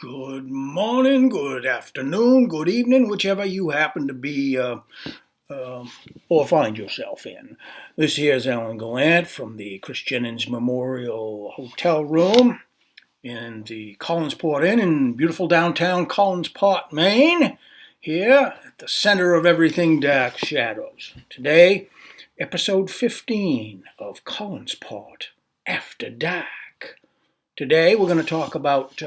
Good morning, good afternoon, good evening, whichever you happen to be or find yourself in. This here is Alan Gallant from the Chris Jennings Memorial Hotel Room in the Collinsport Inn in beautiful downtown Collinsport, Maine, here at the center of everything dark shadows. Today, episode 15 of Collinsport After Dark. Today we're going to talk about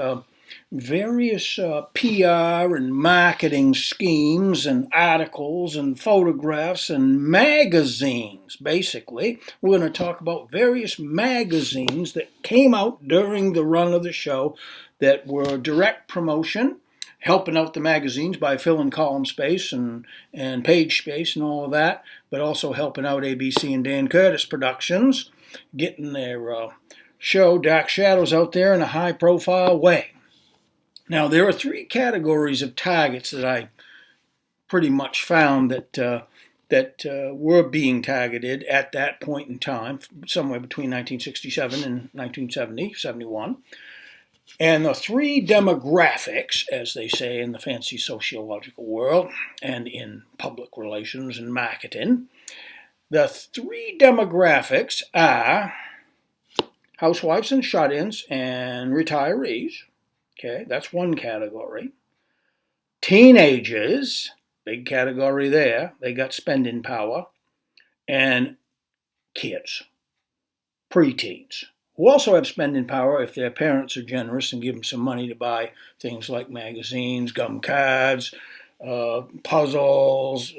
various PR and marketing schemes and articles and photographs and magazines. Basically, we're going to talk about various magazines that came out during the run of the show that were direct promotion, helping out the magazines by filling column space and page space and all of that, but also helping out ABC and Dan Curtis Productions, getting their show Dark Shadows out there in a high-profile way. Now, there are three categories of targets that I pretty much found that were being targeted at that point in time, somewhere between 1967 and 1970, 71. And the three demographics, as they say in the fancy sociological world and in public relations and marketing, the three demographics are housewives and shut-ins and retirees. Okay, that's one category. Teenagers, big category there. They got spending power. And kids, preteens, who also have spending power if their parents are generous and give them some money to buy things like magazines, gum cards, puzzles,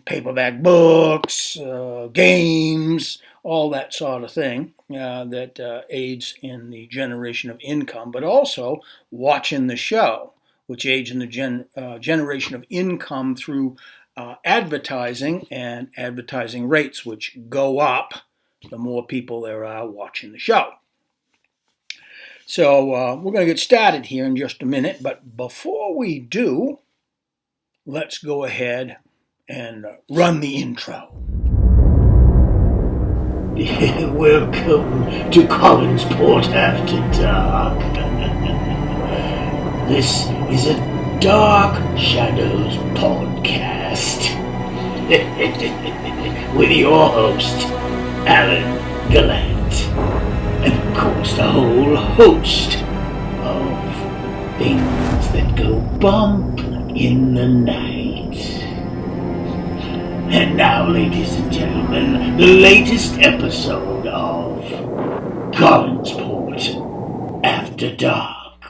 paperback books, games, all that sort of thing that aids in the generation of income, but also watching the show, which aids in the generation of income through advertising and advertising rates, which go up the more people there are watching the show. So we're going to get started here in just a minute, but before we do, let's go ahead and run the intro. Welcome to Collinsport After Dark. This is a Dark Shadows podcast with your host, Alan Gallant, and of course the whole host of things that go bump in the night. And now, ladies and gentlemen, the latest episode of Collinsport After Dark.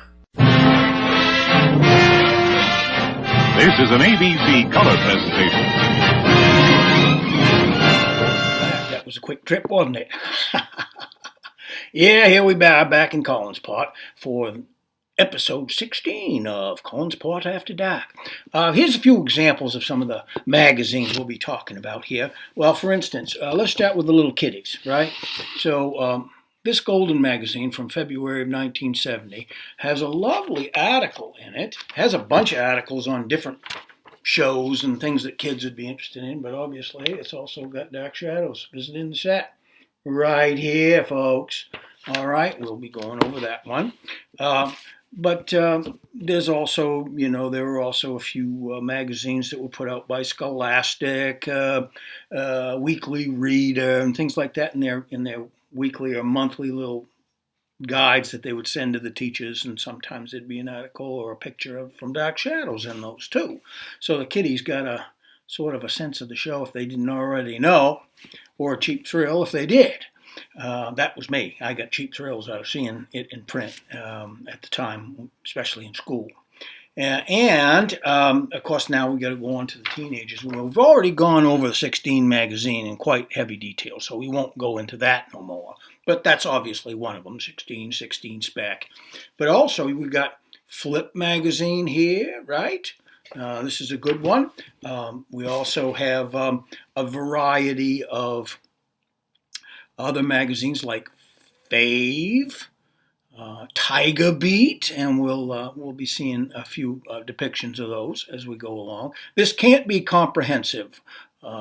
This is an ABC color presentation. That was a quick trip, wasn't it? Yeah, here we are back in Collinsport for episode 16 of Collinsport After Dark. Here's a few examples of some of the magazines we'll be talking about here. Well, for instance, let's start with the little kiddies, right? So this Golden magazine from February of 1970 has a lovely article in it. It has a bunch of articles on different shows and things that kids would be interested in, but obviously it's also got Dark Shadows visiting the set right here, folks. All right, we'll be going over that one. But there's also, there were also a few magazines that were put out by Scholastic, Weekly Reader, and things like that in their weekly or monthly little guides that they would send to the teachers, and sometimes there'd be an article or a picture from Dark Shadows in those too. So the kiddies got a sort of a sense of the show if they didn't already know, or a cheap thrill if they did. That was me. I got cheap thrills out of seeing it in print at the time, especially in school. And of course, now we got to go on to the teenagers. We've already gone over the 16 magazine in quite heavy detail, so we won't go into that no more. But that's obviously one of them, 16 spec. But also, we've got Flip magazine here, right? This is a good one. We also have a variety of other magazines like Fave, Tiger Beat, and we'll be seeing a few depictions of those as we go along. This can't be comprehensive,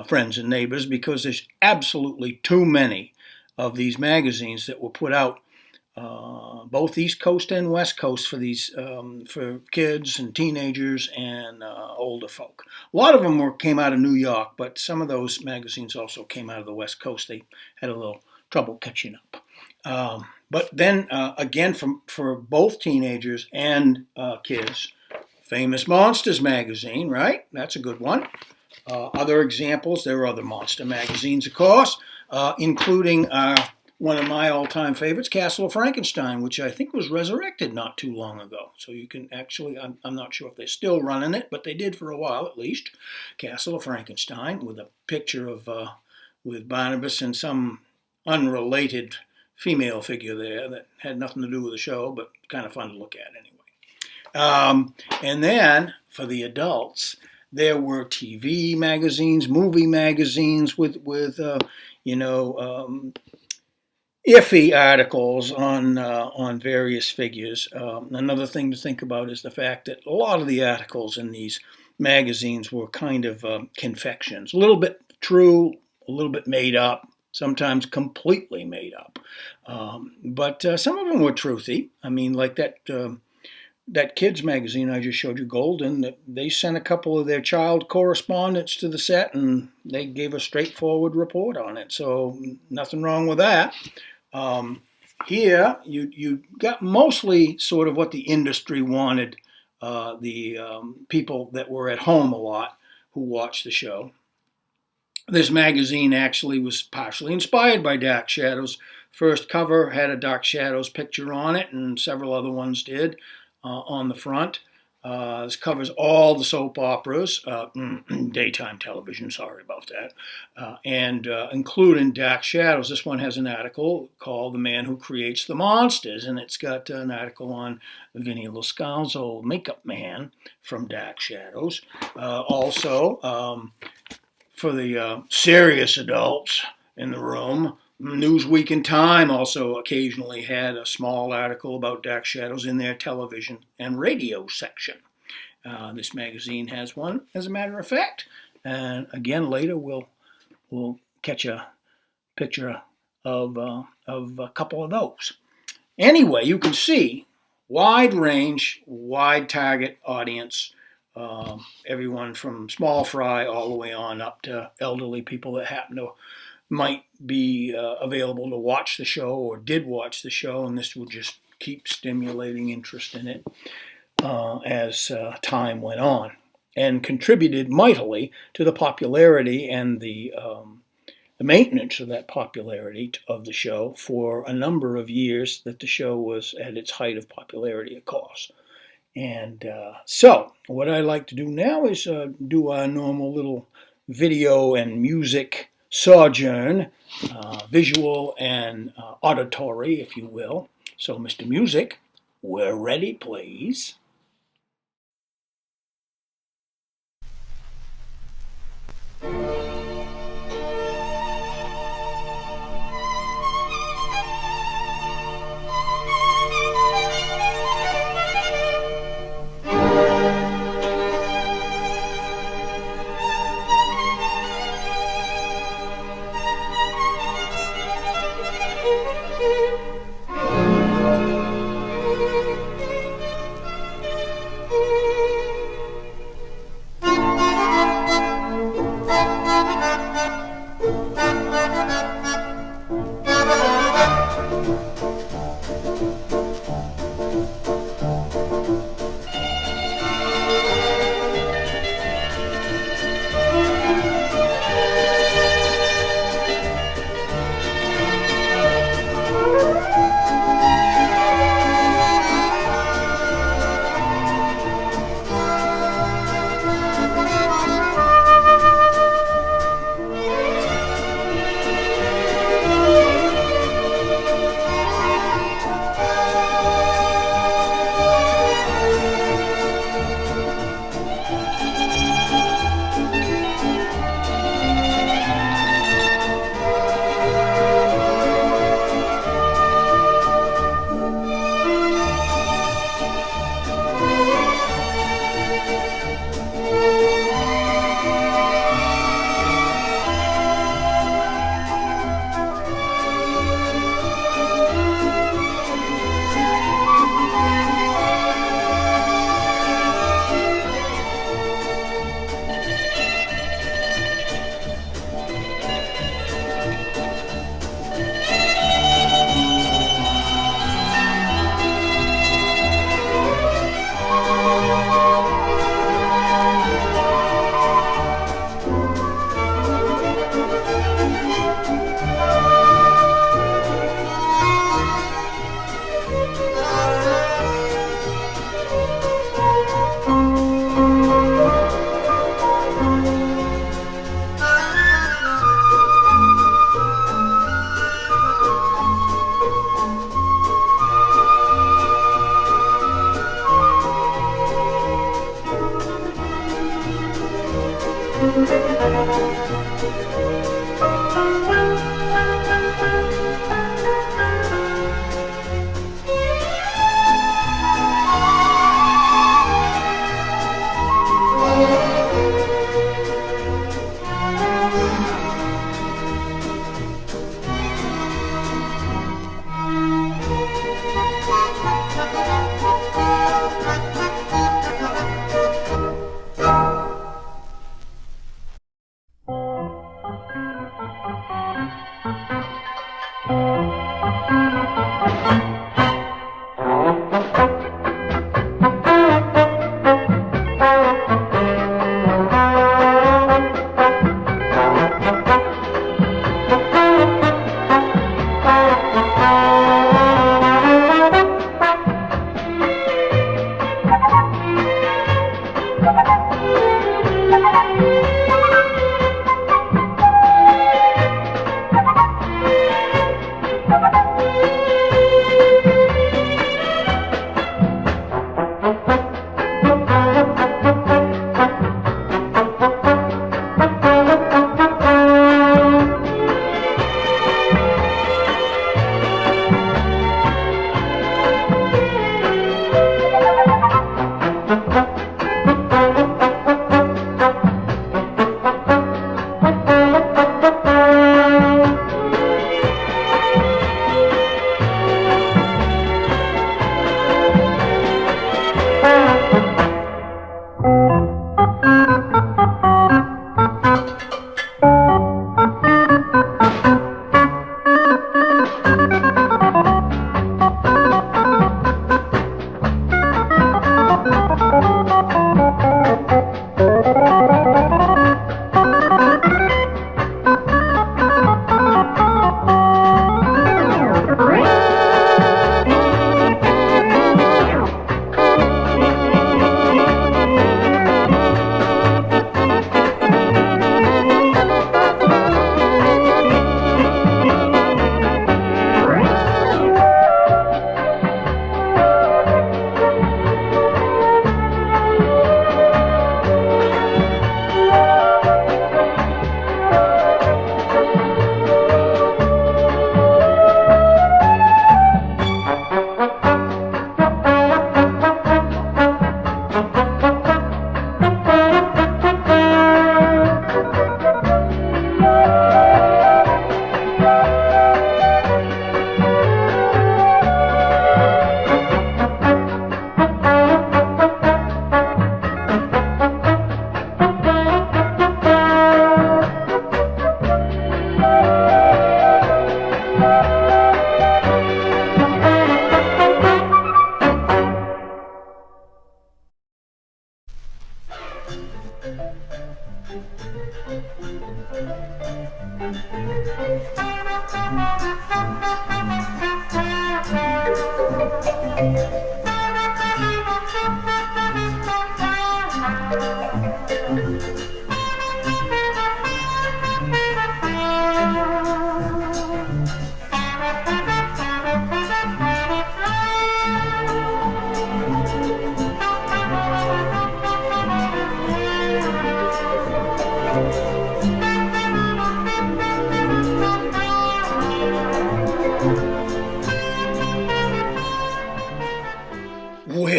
friends and neighbors, because there's absolutely too many of these magazines that were put out both East Coast and West Coast for these for kids and teenagers and older folk. A lot of them came out of New York, but some of those magazines also came out of the West Coast. They had a little trouble catching up. But then again, for both teenagers and kids, Famous Monsters magazine, right? That's a good one. Other examples, there are other monster magazines, of course, including one of my all-time favorites, Castle of Frankenstein, which I think was resurrected not too long ago. So you can actually, I'm not sure if they're still running it, but they did for a while at least. Castle of Frankenstein with a picture of, with Barnabas and some unrelated female figure there that had nothing to do with the show, but kind of fun to look at anyway. And then for the adults, there were TV magazines, movie magazines with iffy articles on various figures. Another thing to think about is the fact that a lot of the articles in these magazines were kind of confections, a little bit true, a little bit made up, sometimes completely made up. But some of them were truthy. I mean, like that kids magazine I just showed you, Golden, they sent a couple of their child correspondents to the set and they gave a straightforward report on it. So nothing wrong with that. Here, you got mostly sort of what the industry wanted, the people that were at home a lot who watched the show. This magazine actually was partially inspired by Dark Shadows. First cover had a Dark Shadows picture on it, and several other ones did on the front. This covers all the soap operas, daytime television, sorry about that, and including Dark Shadows. This one has an article called The Man Who Creates the Monsters, and it's got an article on Vinny Loscalzo, Makeup Man from Dark Shadows. Also, for the serious adults in the room, Newsweek and Time also occasionally had a small article about Dark Shadows in their television and radio section. This magazine has one, as a matter of fact. And again, later we'll catch a picture of a couple of those. Anyway, you can see wide range, wide target audience. Everyone from small fry all the way on up to elderly people that might be available to watch the show or did watch the show, and this will just keep stimulating interest in it as time went on, and contributed mightily to the popularity and the maintenance of that popularity of the show for a number of years that the show was at its height of popularity, of course. And so what I like to do now is do our normal little video and music sojourn, visual and auditory, if you will. So, Mr. Music, we're ready, please.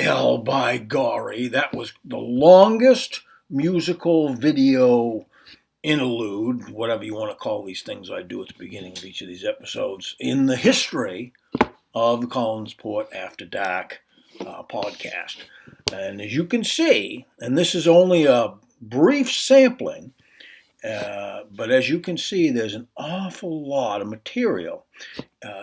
Well, by gory, that was the longest musical video interlude, whatever you want to call these things I do at the beginning of each of these episodes, in the history of the Collinsport After Dark podcast. And as you can see, and this is only a brief sampling, but as you can see, there's an awful lot of material,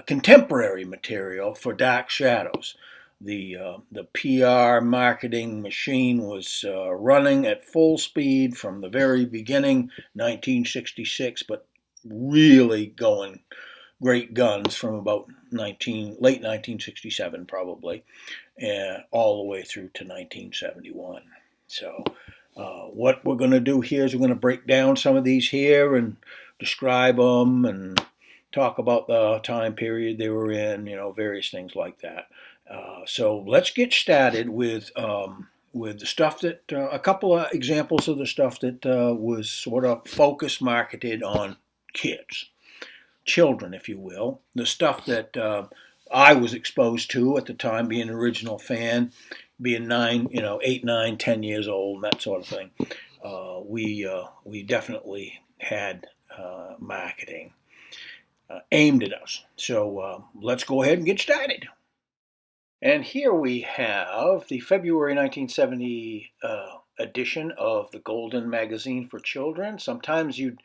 contemporary material for Dark Shadows. The PR marketing machine was running at full speed from the very beginning, 1966, but really going great guns from about late 1967 probably, all the way through to 1971. So what we're going to do here is we're going to break down some of these here and describe them and talk about the time period they were in, various things like that. So let's get started with the stuff that, a couple of examples of the stuff that was sort of focused, marketed on kids, children, if you will. The stuff that I was exposed to at the time, being an original fan, being 8, 9, 10 years old, and that sort of thing. We definitely had marketing aimed at us. So let's go ahead and get started. And here we have the February 1970 edition of the Golden Magazine for Children. Sometimes the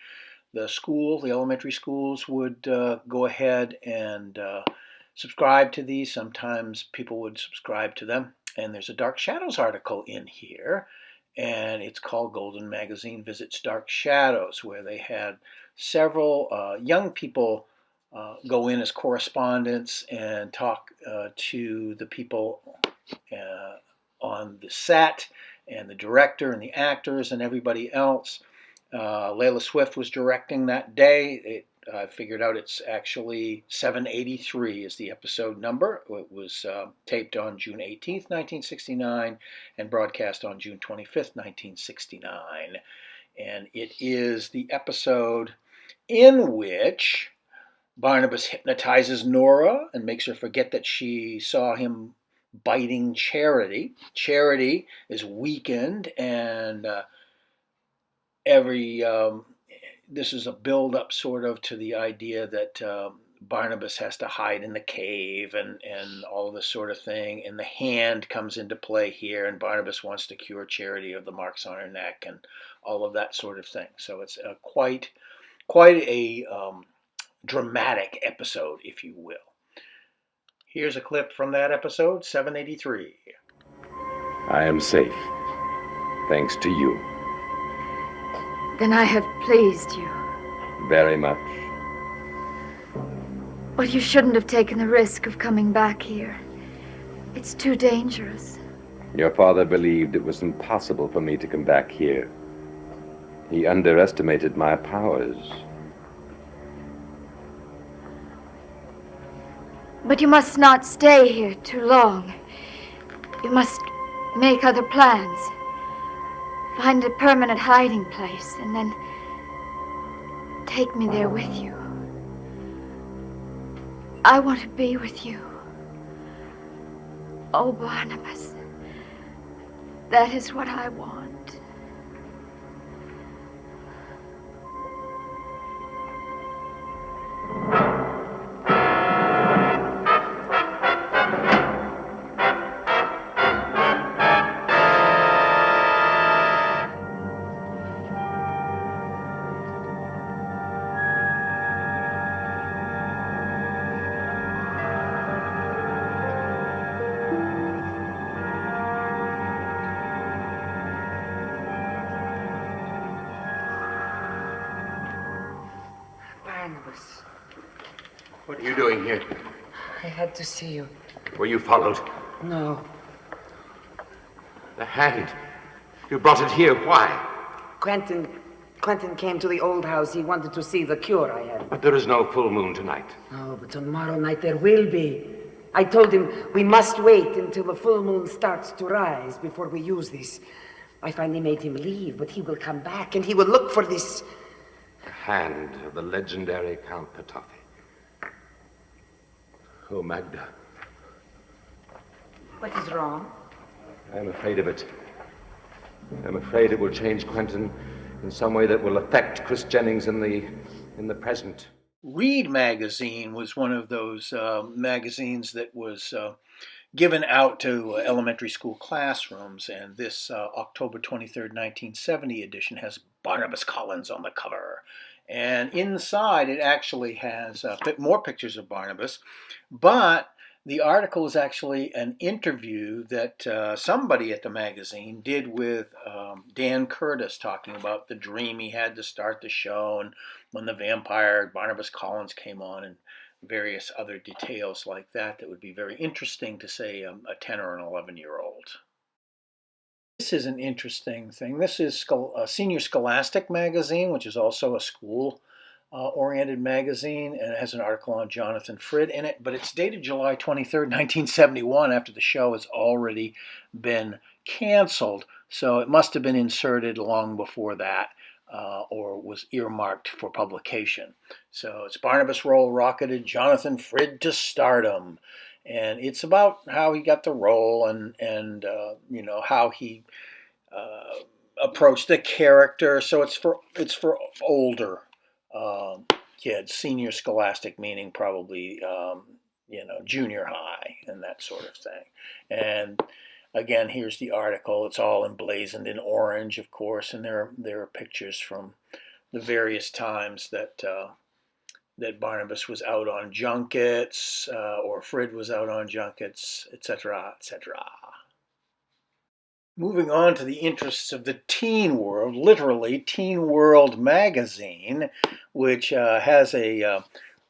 elementary schools would go ahead and subscribe to these. Sometimes people would subscribe to them. And there's a Dark Shadows article in here, and it's called Golden Magazine Visits Dark Shadows, where they had several young people go in as correspondents and talk to the people on the set and the director and the actors and everybody else. Layla Swift was directing that day. I figured out it's actually 783 is the episode number. It was taped on June 18th, 1969 and broadcast on June 25th, 1969. And it is the episode in which Barnabas hypnotizes Nora and makes her forget that she saw him biting Charity. Charity is weakened, and this is a build-up sort of to the idea that Barnabas has to hide in the cave and all of this sort of thing. And the hand comes into play here, and Barnabas wants to cure Charity of the marks on her neck and all of that sort of thing. So it's quite a dramatic episode, if you will. Here's a clip from that episode, 783. I am safe, thanks to you. Then I have pleased you. Very much. But you shouldn't have taken the risk of coming back here. It's too dangerous. Your father believed it was impossible for me to come back here. He underestimated my powers. But you must not stay here too long. You must make other plans. Find a permanent hiding place, and then take me there with you. I want to be with you. Oh, Barnabas, that is what I want. What are you doing here? I had to see you. Were you followed? No. The hand. You brought it here. Why? Quentin came to the old house. He wanted to see the cure I had. But there is no full moon tonight. Oh, but tomorrow night there will be. I told him we must wait until the full moon starts to rise before we use this. I finally made him leave, but he will come back and he will look for this. The hand of the legendary Count Patoffi. Oh, Magda. What is wrong? I'm afraid of it. I'm afraid it will change Quentin in some way that will affect Chris Jennings in the present. Read magazine was one of those magazines that was given out to elementary school classrooms, and this October 23rd, 1970 edition has Barnabas Collins on the cover. And inside it actually has a bit more pictures of Barnabas, but the article is actually an interview that somebody at the magazine did with Dan Curtis, talking about the dream he had to start the show and when the vampire Barnabas Collins came on, and various other details like that that would be very interesting to, say, a 10 or an 11-year-old. This is an interesting thing. This is Senior Scholastic magazine, which is also a school-oriented magazine, and it has an article on Jonathan Frid in it, but it's dated July 23rd, 1971, after the show has already been canceled. So it must have been inserted long before that, or was earmarked for publication. So it's Barnabas Role rocketed Jonathan Frid to stardom. And it's about how he got the role and how he approached the character. So it's for older kids, senior scholastic, meaning probably junior high and that sort of thing. And again, here's the article. It's all emblazoned in orange, of course, and there are pictures from the various times that Barnabas was out on junkets, or Frid was out on junkets, etc., etc. Moving on to the interests of the teen world, literally Teen World magazine, which has a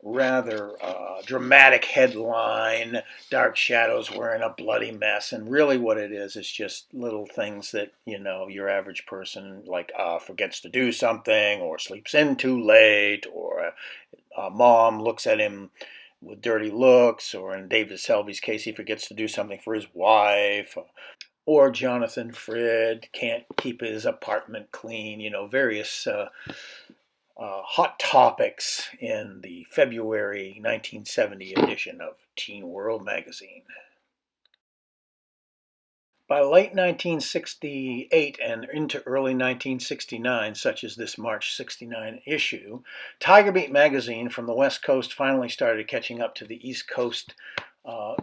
rather dramatic headline, Dark Shadows Wearing a Bloody Mess, and really what it is just little things that, your average person like forgets to do something, or sleeps in too late, or mom looks at him with dirty looks, or in David Selby's case, he forgets to do something for his wife, or Jonathan Frid can't keep his apartment clean, various hot topics in the February 1970 edition of Teen World magazine. By late 1968 and into early 1969, such as this March 69 issue, Tiger Beat magazine from the West Coast finally started catching up to the East Coast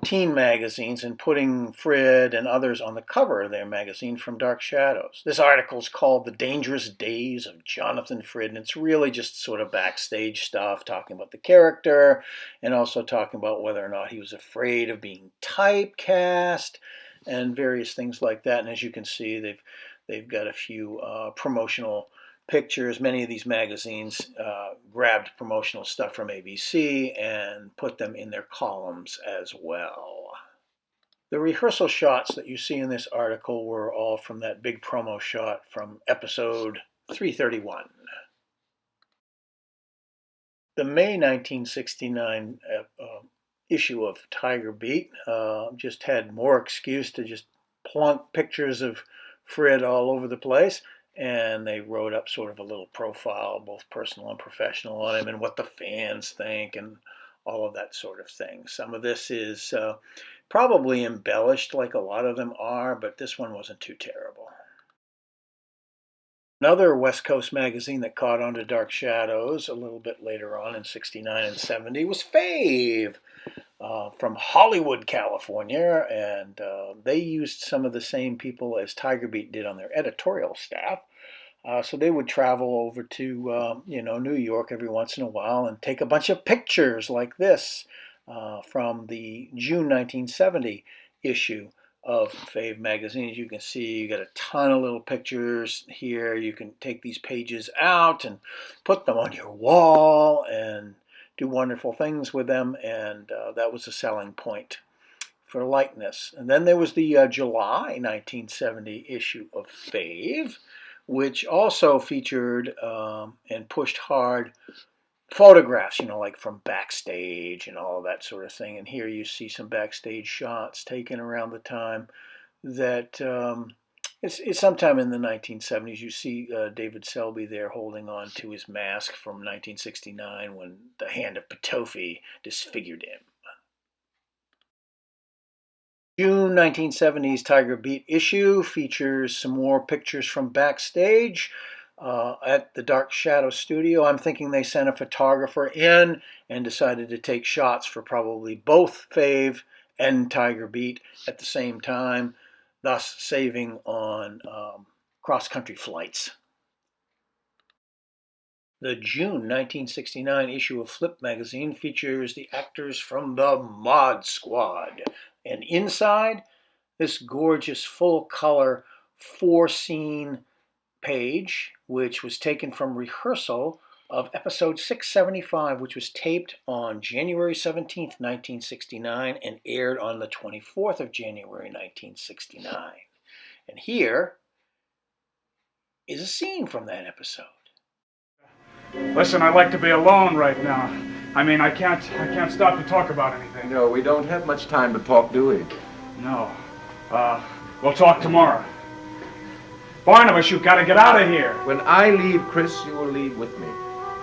teen magazines and putting Frid and others on the cover of their magazine from Dark Shadows. This article is called The Dangerous Days of Jonathan Frid, and it's really just sort of backstage stuff, talking about the character and also talking about whether or not he was afraid of being typecast and various things like that. And as you can see, they've got a few promotional pictures. Many of these magazines grabbed promotional stuff from ABC and put them in their columns as well. The rehearsal shots that you see in this article were all from that big promo shot from episode 331. The May 1969 issue of Tiger Beat just had more excuse to just plunk pictures of Frid all over the place, and they wrote up sort of a little profile, both personal and professional, on him and what the fans think and all of that sort of thing. Some of this is probably embellished, like a lot of them are, but this one wasn't too terrible. Another West Coast magazine that caught on to Dark Shadows a little bit later on in 69 and 70 was Fave, from Hollywood, California, and they used some of the same people as Tiger Beat did on their editorial staff. So they would travel over to New York every once in a while and take a bunch of pictures like this from the June 1970 issue of Fave magazine. As you can see, you got a ton of little pictures here. You can take these pages out and put them on your wall and do wonderful things with them, and that was a selling point for likeness. And then there was the July 1970 issue of Fave, which also featured and pushed hard photographs, like from backstage and all of that sort of thing. And here you see some backstage shots taken around the time that it's sometime in the 1970s. You see David Selby there holding on to his mask from 1969 when the hand of Petofi disfigured him. June 1970's Tiger Beat issue features some more pictures from backstage at the Dark Shadow studio. I'm thinking they sent a photographer in and decided to take shots for probably both Fave and Tiger Beat at the same time, thus saving on cross-country flights. The June 1969 issue of Flip magazine features the actors from the Mod Squad. And inside, this gorgeous full-color 4-scene page, which was taken from rehearsal of episode 675, which was taped on January 17th, 1969, and aired on the 24th of January, 1969. And here is a scene from that episode. Listen, I'd like to be alone right now. I mean, I can't stop to talk about anything. No, we don't have much time to talk, do we? No. We'll talk tomorrow. Barnabas, you've got to get out of here. When I leave, Chris, you will leave with me.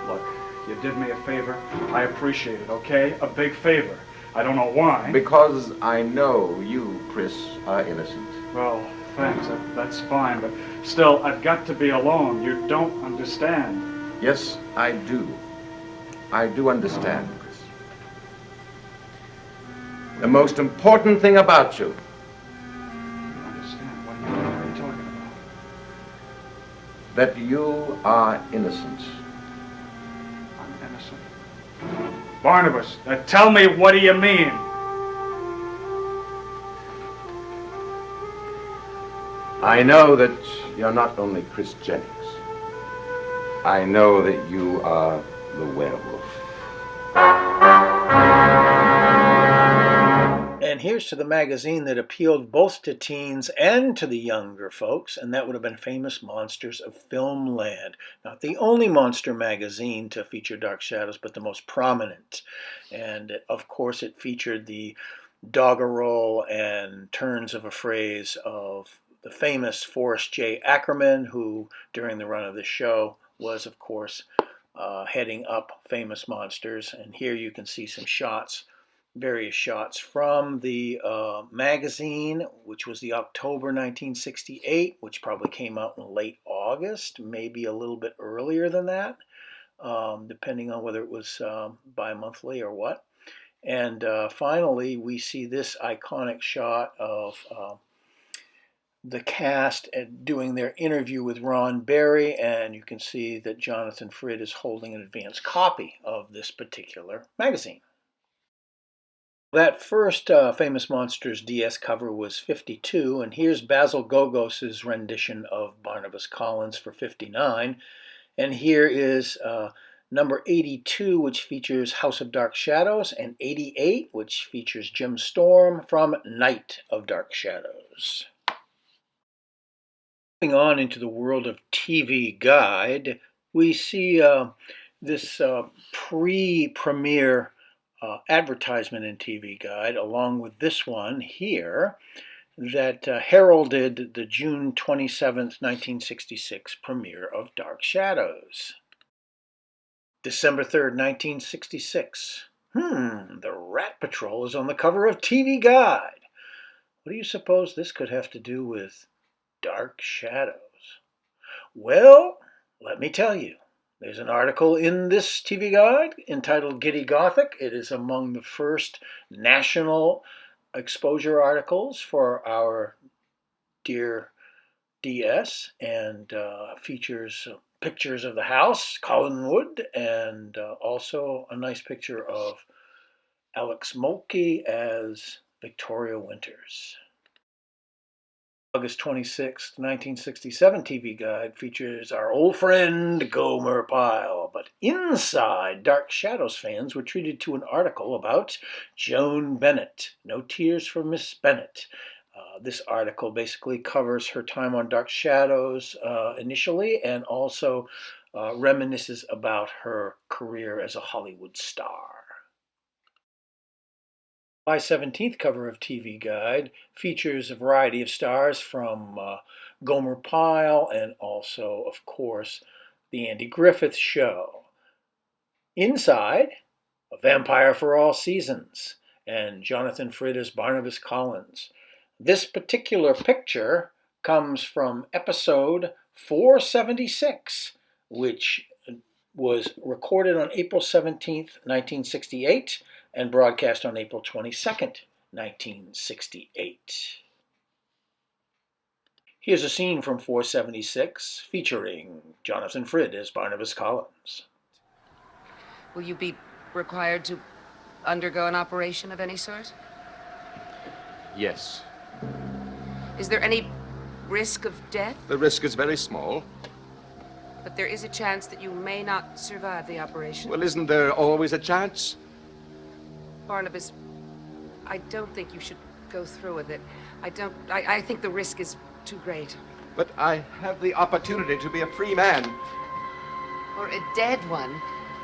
Look, you did me a favor. I appreciate it, okay? A big favor. I don't know why. Because I know you, Chris, are innocent. Well, thanks. That's fine, but still, I've got to be alone. You don't understand. Yes, I do. I do understand, Chris. The most important thing about you. You understand? What are you talking about? That you are innocent. I'm innocent. Barnabas, tell me, what do you mean? I know that you're not only Chris Jennings. I know that you are the werewolf. And here's to the magazine that appealed both to teens and to the younger folks, and that would have been Famous Monsters of Filmland. Not the only monster magazine to feature Dark Shadows, but the most prominent. And of course it featured the doggerel and turns of a phrase of the famous Forrest J. Ackerman, who during the run of the show was, of course, heading up Famous Monsters. And here you can see some shots, various shots from the magazine, which was the October 1968, which probably came out in late August, maybe a little bit earlier than that, depending on whether it was bi-monthly or what. And finally, we see this iconic shot of the cast doing their interview with Ron Barry, and you can see that Jonathan Frid is holding an advanced copy of this particular magazine. That first Famous Monsters DS cover was 52, and here's Basil Gogos' rendition of Barnabas Collins for 59, and here is number 82, which features House of Dark Shadows, and 88, which features Jim Storm from Night of Dark Shadows. Moving on into the world of TV Guide, we see this pre-premiere advertisement in TV Guide, along with this one here, that heralded the June 27th, 1966 premiere of Dark Shadows. December 3rd, 1966. The Rat Patrol is on the cover of TV Guide. What do you suppose this could have to do with Dark Shadows? Well, let me tell you. There's an article in this TV Guide entitled Giddy Gothic. It is among the first national exposure articles for our dear DS, and features pictures of the house, Collinwood, and also a nice picture of Alex Moltke as Victoria Winters. August 26, 1967 TV Guide features our old friend Gomer Pyle. But inside, Dark Shadows fans were treated to an article about Joan Bennett. No Tears for Miss Bennett. This article basically covers her time on Dark Shadows initially, and also reminisces about her career as a Hollywood star. July 17th cover of TV Guide features a variety of stars from Gomer Pyle and also, of course, The Andy Griffith Show. Inside, A Vampire for All Seasons, and Jonathan Frid as Barnabas Collins. This particular picture comes from episode 476, which was recorded on April 17th, 1968, and broadcast on April 22nd, 1968. Here's a scene from 476 featuring Jonathan Frid as Barnabas Collins. Will you be required to undergo an operation of any sort? Yes. Is there any risk of death? The risk is very small. But there is a chance that you may not survive the operation. Well, isn't there always a chance? Barnabas, I don't think you should go through with it. I think the risk is too great. But I have the opportunity to be a free man. Or a dead one.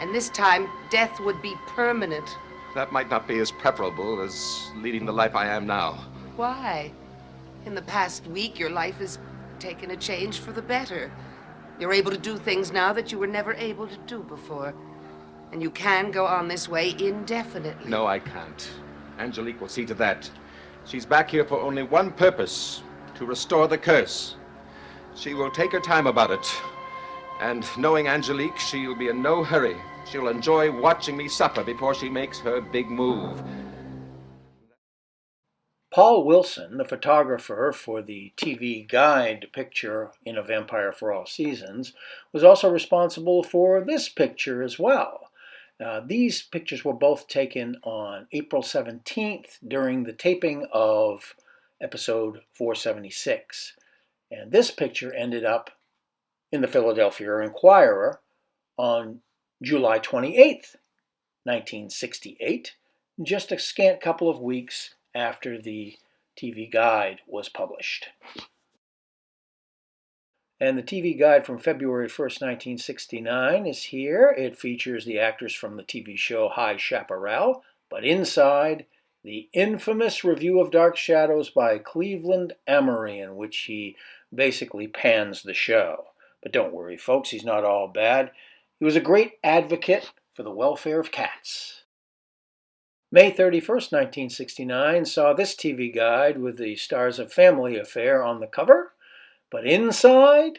And this time, death would be permanent. That might not be as preferable as leading the life I am now. Why? In the past week, your life has taken a change for the better. You're able to do things now that you were never able to do before. And you can go on this way indefinitely. No, I can't. Angelique will see to that. She's back here for only one purpose, to restore the curse. She will take her time about it. And knowing Angelique, she'll be in no hurry. She'll enjoy watching me suffer before she makes her big move. Paul Wilson, the photographer for the TV Guide picture in A Vampire for All Seasons, was also responsible for this picture as well. These pictures were both taken on April 17th during the taping of episode 476. And this picture ended up in the Philadelphia Inquirer on July 28th, 1968, just a scant couple of weeks after the TV Guide was published. And the TV Guide from February 1st, 1969 is here. It features the actors from the TV show High Chaparral, but inside, the infamous review of Dark Shadows by Cleveland Emery, in which he basically pans the show. But don't worry, folks, he's not all bad. He was a great advocate for the welfare of cats. May 31st, 1969 saw this TV Guide with the stars of Family Affair on the cover, but inside,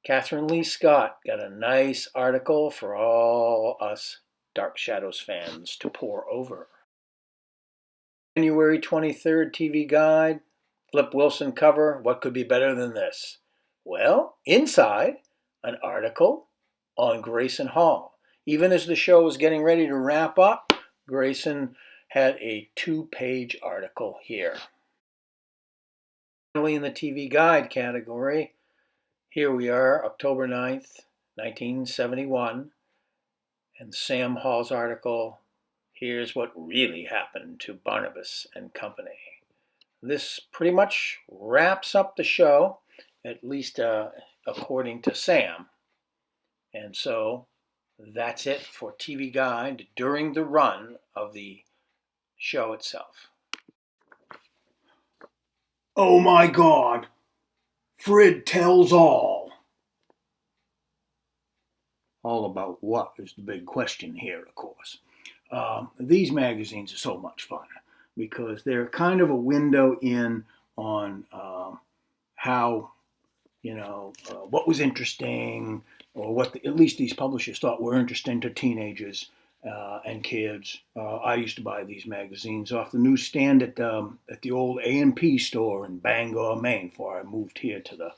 Catherine Lee Scott got a nice article for all us Dark Shadows fans to pore over. January 23rd TV Guide, Flip Wilson cover, what could be better than this? Well, inside, an article on Grayson Hall. Even as the show was getting ready to wrap up, Grayson had a 2-page article here. Finally, in the TV Guide category, here we are, October 9th, 1971, and Sam Hall's article, Here's What Really Happened to Barnabas and Company. This pretty much wraps up the show, at least according to Sam. And so that's it for TV Guide during the run of the show itself. Oh my God! Frid tells all. All about what is the big question here, of course. These magazines are so much fun because they're kind of a window in on how, what was interesting, or what at least these publishers thought were interesting to teenagers and kids. I used to buy these magazines off the newsstand at the old A&P store in Bangor, Maine, before I moved here to the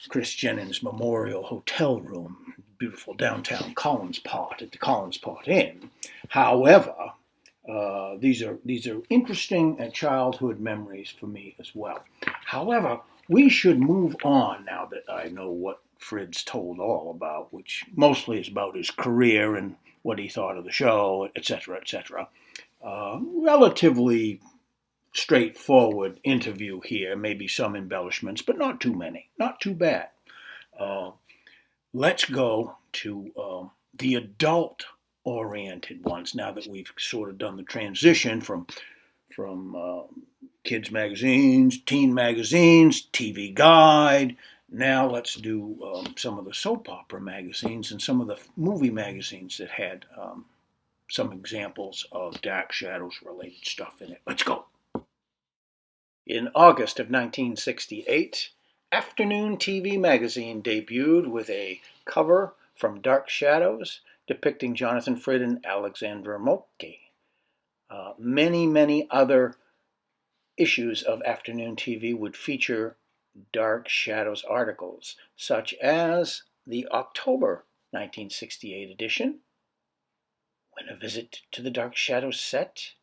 Chris Jennings Memorial Hotel Room, beautiful downtown Collinsport at the Collinsport Inn. However, these are interesting childhood memories for me as well. However, we should move on now that I know what Frid's told all about, which mostly is about his career and what he thought of the show, etc., etc. Relatively straightforward interview here, maybe some embellishments, but not too many, not too bad. Let's go to the adult-oriented ones now that we've sort of done the transition from kids magazines, teen magazines, TV Guide. Now let's do some of the soap opera magazines and some of the movie magazines that had some examples of Dark Shadows related stuff in it. Let's go. In August of 1968, Afternoon TV Magazine debuted with a cover from Dark Shadows depicting Jonathan Frid and Alexandra Moltke. Many other issues of Afternoon TV would feature Dark Shadows articles, such as the October 1968 edition, When a Visit to the Dark Shadows Set,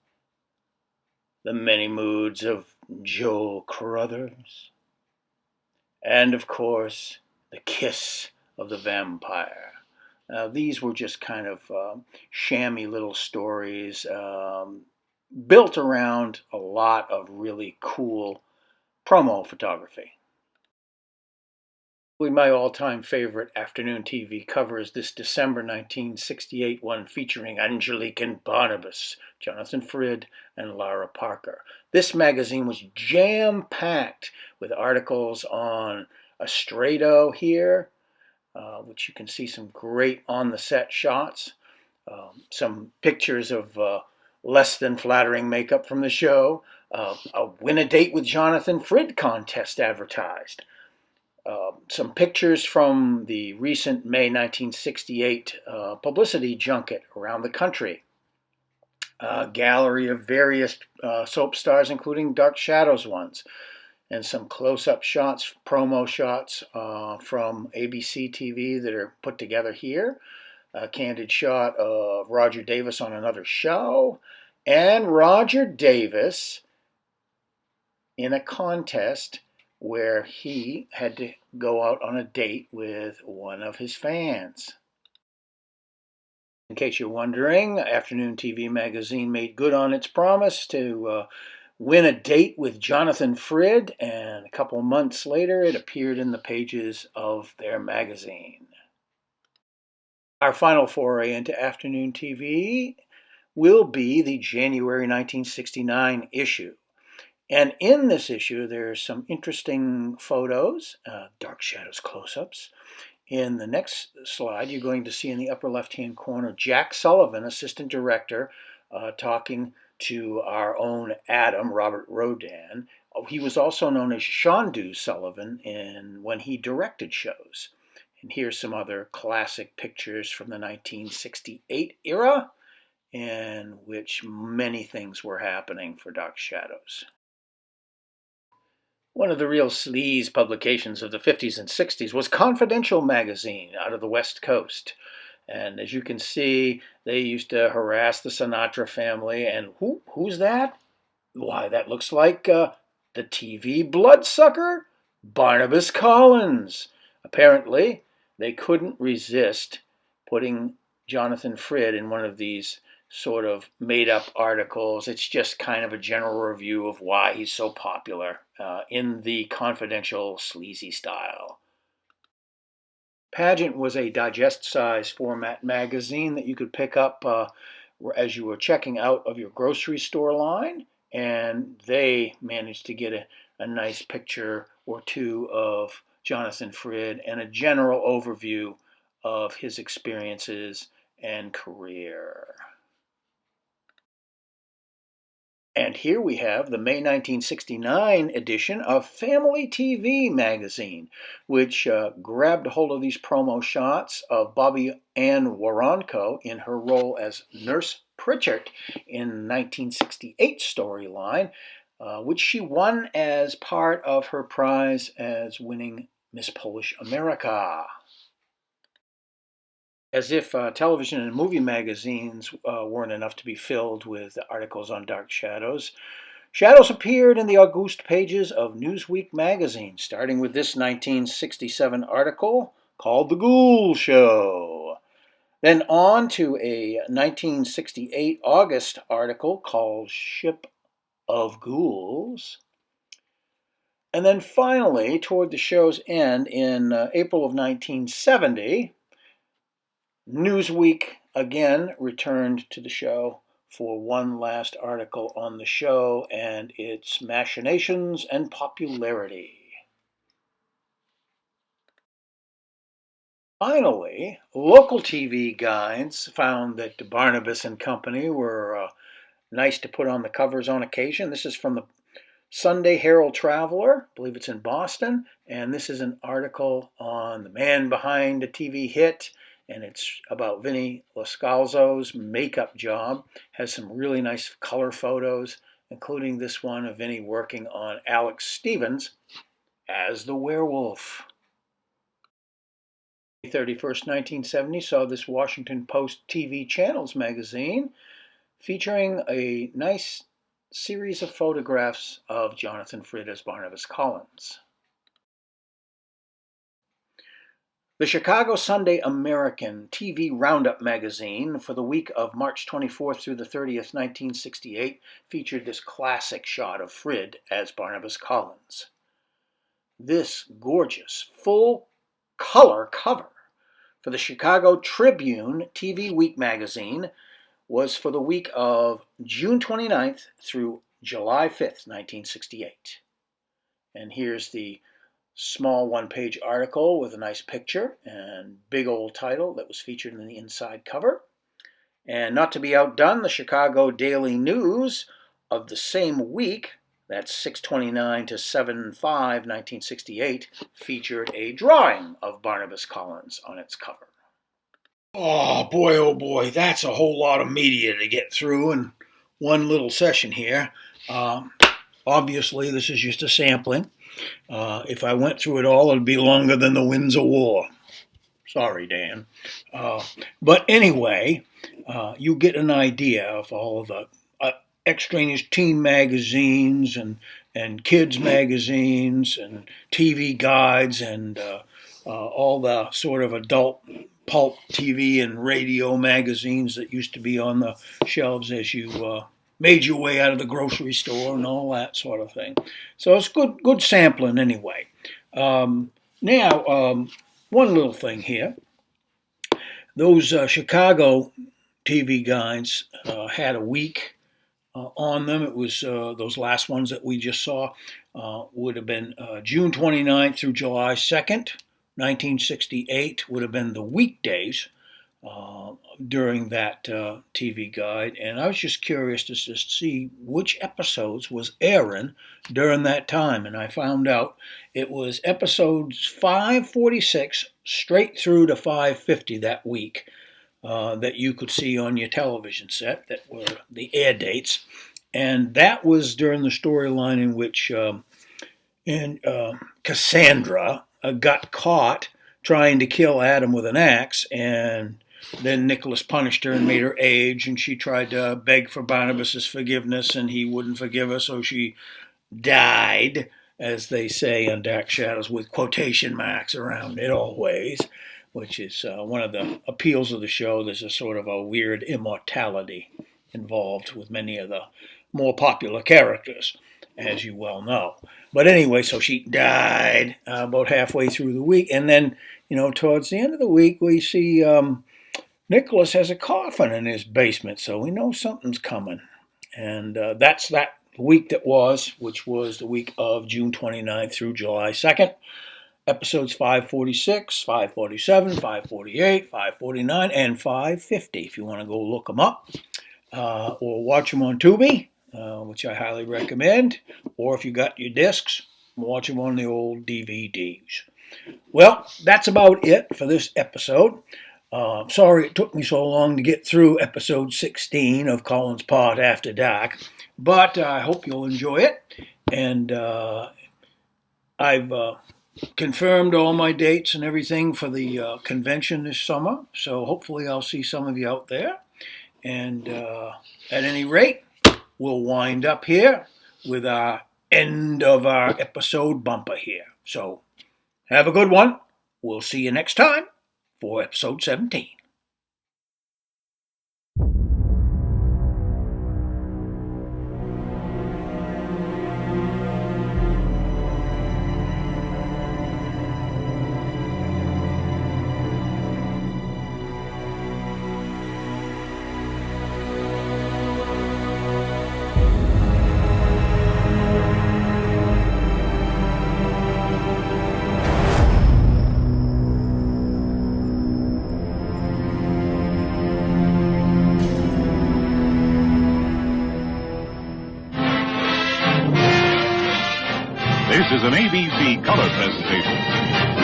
The Many Moods of Joe Carruthers, and of course, The Kiss of the Vampire. These were just kind of shammy little stories built around a lot of really cool promo photography. My all-time favorite afternoon TV cover is this December 1968 one featuring Angelique and Barnabas, Jonathan Frid, and Lara Parker. This magazine was jam-packed with articles on Estrado here, which you can see some great on-the-set shots, some pictures of less than flattering makeup from the show, a Win a Date with Jonathan Frid contest advertised, some pictures from the recent May 1968 publicity junket around the country, a gallery of various soap stars, including Dark Shadows ones, and some close-up shots, promo shots from ABC TV that are put together here, a candid shot of Roger Davis on another show, and Roger Davis in a contest where he had to go out on a date with one of his fans. In case you're wondering, Afternoon TV Magazine made good on its promise to win a date with Jonathan Frid, and a couple months later it appeared in the pages of their magazine. Our final foray into afternoon TV will be the January 1969 issue. And in this issue, there's some interesting photos, Dark Shadows close-ups. In the next slide, you're going to see in the upper left-hand corner Jack Sullivan, assistant director, talking to our own Adam, Robert Rodan. He was also known as Shondu Sullivan when he directed shows. And here's some other classic pictures from the 1968 era, in which many things were happening for Dark Shadows. One of the real sleaze publications of the 50s and 60s was Confidential magazine out of the West Coast. And as you can see, they used to harass the Sinatra family. And who's that? Why, that looks like the TV bloodsucker, Barnabas Collins. Apparently, they couldn't resist putting Jonathan Frid in one of these sort of made-up articles. It's just kind of a general review of why he's so popular in the Confidential sleazy style. Pageant was a digest-size format magazine that you could pick up as you were checking out of your grocery store line, and they managed to get a nice picture or two of Jonathan Frid and a general overview of his experiences and career. And here we have the May 1969 edition of Family TV magazine, which grabbed a hold of these promo shots of Bobby Ann Waronko in her role as Nurse Pritchard in 1968 storyline, which she won as part of her prize as winning Miss Polish America. As if television and movie magazines weren't enough to be filled with articles on Dark Shadows, Shadows appeared in the August pages of Newsweek magazine, starting with this 1967 article called The Ghoul Show. Then on to a 1968 August article called Ship of Ghouls. And then finally, toward the show's end, in April of 1970, Newsweek again returned to the show for one last article on the show and its machinations and popularity. Finally, local TV guides found that Barnabas and Company were nice to put on the covers on occasion. This is from the Sunday Herald Traveler, I believe it's in Boston, and this is an article on the man behind a TV hit, and it's about Vinnie Loscalzo's makeup job. Has some really nice color photos, including this one of Vinnie working on Alex Stevens as the werewolf. 31st, 1970 saw this Washington Post TV Channels magazine featuring a nice series of photographs of Jonathan Frid as Barnabas Collins. The Chicago Sunday American TV Roundup magazine for the week of March 24th through the 30th, 1968 featured this classic shot of Frid as Barnabas Collins. This gorgeous, full-color cover for the Chicago Tribune TV Week magazine was for the week of June 29th through July 5th, 1968. And here's the small one-page article with a nice picture and big old title that was featured in the inside cover. And not to be outdone, the Chicago Daily News of the same week, that's 6/29 to 7/5/1968, featured a drawing of Barnabas Collins on its cover. Oh boy, that's a whole lot of media to get through in one little session here. Obviously, this is just a sampling. If I went through it all, it'd be longer than the Winds of War. Sorry, Dan. But anyway, you get an idea of all of the extraneous teen magazines and kids magazines and TV guides and all the sort of adult pulp TV and radio magazines that used to be on the shelves as you made your way out of the grocery store and all that sort of thing. So it's good sampling anyway. Now, one little thing here. Those Chicago TV guides had a week on them. It was those last ones that we just saw would have been June 29th through July 2nd. 1968 would have been the weekdays during that TV guide, and I was just curious to see which episodes was airing during that time, and I found out it was episodes 546 straight through to 550 that week that you could see on your television set that were the air dates, and that was during the storyline in which Cassandra got caught trying to kill Adam with an axe, and then Nicholas punished her and made her age, and she tried to beg for Barnabas's forgiveness, and he wouldn't forgive her, so she died, as they say on Dark Shadows, with quotation marks around it always, which is one of the appeals of the show. There's a sort of a weird immortality involved with many of the more popular characters, as you well know. But anyway, so she died about halfway through the week. And then, towards the end of the week, we see Nicholas has a coffin in his basement, so we know something's coming. And that's that week that was, which was the week of June 29th through July 2nd. Episodes 546, 547, 548, 549, and 550, if you want to go look them up. Or watch them on Tubi, which I highly recommend. Or if you got your discs, watch them on the old DVDs. Well, that's about it for this episode. Sorry it took me so long to get through episode 16 of Collinsport After Dark, but I hope you'll enjoy it. And I've confirmed all my dates and everything for the convention this summer, so hopefully I'll see some of you out there. And at any rate, we'll wind up here with our end of our episode bumper here. So have a good one. We'll see you next time for episode 17. This is an ABC color presentation.